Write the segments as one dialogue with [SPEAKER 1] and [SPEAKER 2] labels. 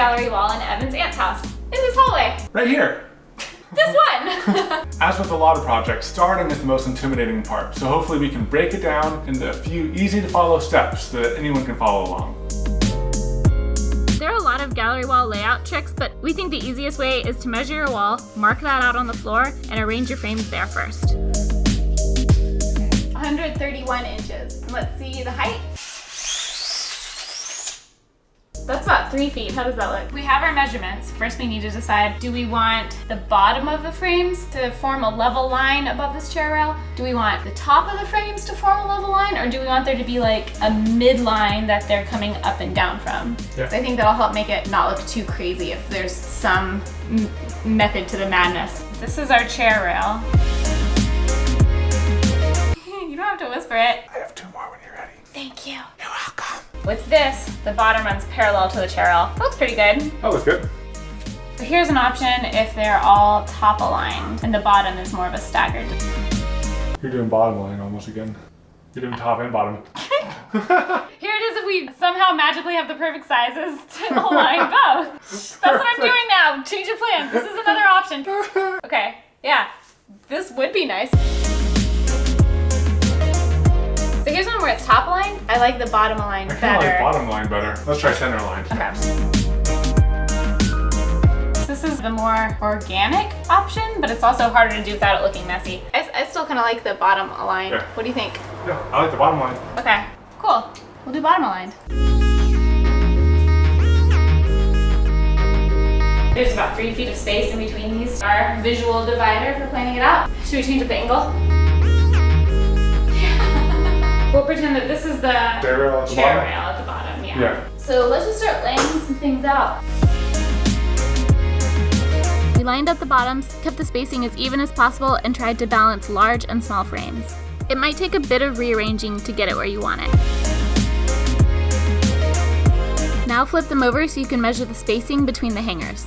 [SPEAKER 1] gallery wall in Evan's aunt's house, in this hallway.
[SPEAKER 2] Right here.
[SPEAKER 1] This one.
[SPEAKER 2] As with a lot of projects, starting is the most intimidating part, so hopefully we can break it down into a few easy to follow steps so that anyone can follow along.
[SPEAKER 1] There are a lot of gallery wall layout tricks, but we think the easiest way is to measure your wall, mark that out on the floor, and arrange your frames there first. 131 inches. Let's see the height. That's about 3 feet. How does that look? We have our measurements. First we need to decide, do we want the bottom of the frames to form a level line above this chair rail? Do we want the top of the frames to form a level line? Or do we want there to be like a midline that they're coming up and down from?
[SPEAKER 2] Yeah.
[SPEAKER 1] So I think that'll help make it not look too crazy if there's some method to the madness. This is our chair rail. You don't have to whisper it.
[SPEAKER 2] I have 2 more when you're ready.
[SPEAKER 1] Thank you.
[SPEAKER 2] You're welcome.
[SPEAKER 1] With this, the bottom runs parallel to the chair rail. That looks pretty good.
[SPEAKER 2] That looks good.
[SPEAKER 1] So here's an option if they're all top aligned and the bottom is more of a staggered.
[SPEAKER 2] You're doing bottom line almost again. You're doing top and bottom.
[SPEAKER 1] Here it is if we somehow magically have the perfect sizes to align both. That's what I'm doing now. Change of plans. This is another option. Okay, yeah. This would be nice. So here's one where it's top aligned. I like the bottom aligned
[SPEAKER 2] I
[SPEAKER 1] better.
[SPEAKER 2] kind of like bottom line better. Let's try center line.
[SPEAKER 1] Okay. This is the more organic option, but it's also harder to do without it looking messy. I still kind of like the bottom aligned.
[SPEAKER 2] Yeah.
[SPEAKER 1] What do you think?
[SPEAKER 2] Yeah, I like the bottom line.
[SPEAKER 1] Okay, cool. We'll do bottom aligned. There's about 3 feet of space in between these. Our visual divider for planning it out. Should we change up the angle? We'll pretend that this is the
[SPEAKER 2] Chair rail
[SPEAKER 1] at the bottom, yeah.
[SPEAKER 2] Yeah.
[SPEAKER 1] So let's just start laying some things out. We lined up the bottoms, kept the spacing as even as possible, and tried to balance large and small frames. It might take a bit of rearranging to get it where you want it. Now flip them over so you can measure the spacing between the hangers.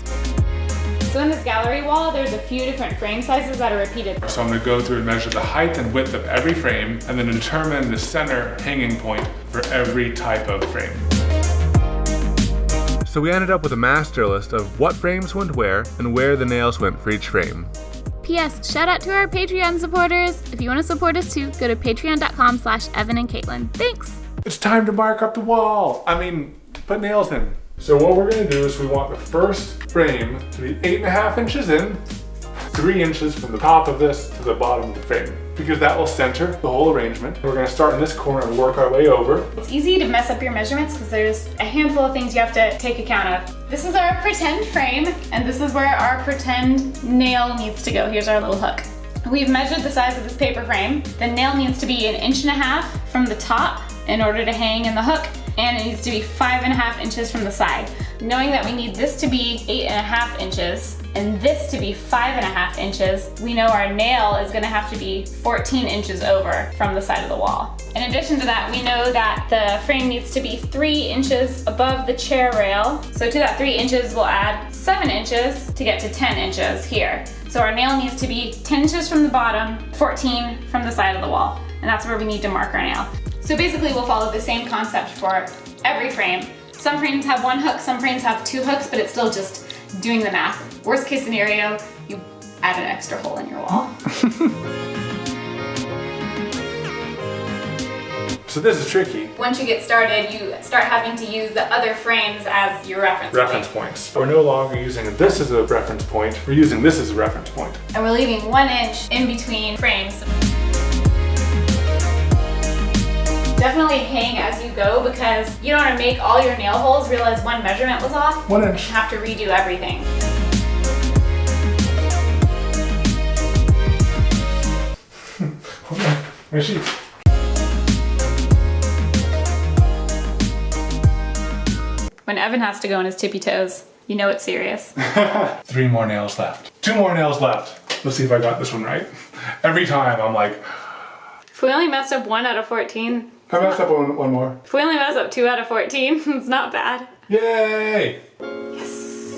[SPEAKER 1] So in this gallery wall, there's a few different frame sizes that are repeated.
[SPEAKER 2] So I'm going to go through and measure the height and width of every frame and then determine the center hanging point for every type of frame. So we ended up with a master list of what frames went where and where the nails went for each frame.
[SPEAKER 1] P.S. Shout out to our Patreon supporters. If you want to support us too, go to patreon.com/Evan and Katelyn. Thanks.
[SPEAKER 2] It's time to mark up the wall. Put nails in. So what we're going to do is we want the first frame to be 8.5 inches in, 3 inches from the top of this to the bottom of the frame, because that will center the whole arrangement. We're going to start in this corner and work our way over. It's easy to mess up your measurements because there's a handful of things you have to take account of. This is our pretend frame, and this is where our pretend nail needs to go. Here's our little hook. We've measured the size of this paper frame. The nail needs to be 1.5 inches from the top in order to hang in the hook, and it needs to be 5.5 inches from the side. Knowing that we need this to be 8.5 inches and this to be 5.5 inches, we know our nail is gonna have to be 14 inches over from the side of the wall. In addition to that, we know that the frame needs to be 3 inches above the chair rail. So to that 3 inches, we'll add 7 inches to get to 10 inches here. So our nail needs to be 10 inches from the bottom, 14 from the side of the wall. And that's where we need to mark our nail. So basically we'll follow the same concept for every frame. Some frames have 1 hook, some frames have 2 hooks, but it's still just doing the math. Worst case scenario, you add an extra hole in your wall. So this is tricky. Once you get started, you start having to use the other frames as your reference points. We're no longer using this as a reference point, we're using this as a reference point. And we're leaving 1 inch in between frames. Definitely hang as you go because you don't want to make all your nail holes realize one measurement was off. 1 inch. And have to redo everything. Hold on, my sheets. When Evan has to go on his tippy toes, you know it's serious. 3 more nails left. 2 more nails left. Let's see if I got this one right. Every time I'm like... If we only messed up 1 out of 14... I messed up one more. If we only mess up 2 out of 14, it's not bad. Yay! Yes!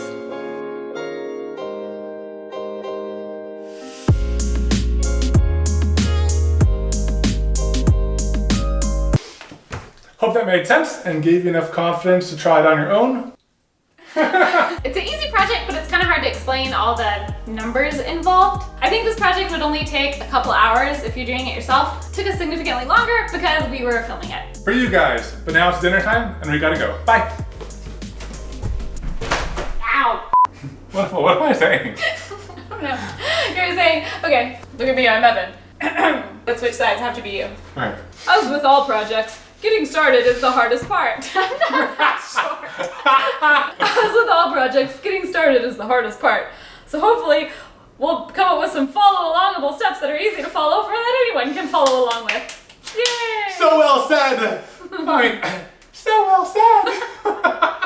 [SPEAKER 2] Hope that made sense and gave you enough confidence to try it on your own.
[SPEAKER 1] It's an easy project, but it's kind of hard to explain all the numbers involved. I think this project would only take a couple hours if you're doing it yourself. It took us significantly longer because we were filming it.
[SPEAKER 2] For you guys, but now it's dinner time and we gotta go. Bye.
[SPEAKER 1] Ow.
[SPEAKER 2] What am I saying?
[SPEAKER 1] I don't know. You're saying, okay, look at me, I'm Evan. Let's switch sides, have to be you.
[SPEAKER 2] Alright.
[SPEAKER 1] As with all projects, getting started is the hardest part. I'm not that short. As with all projects, getting started is the hardest part. So hopefully, we'll come up with some follow-alongable steps that are easy to follow for that anyone can follow along with. Yay!
[SPEAKER 2] So well said! I mean, so well said!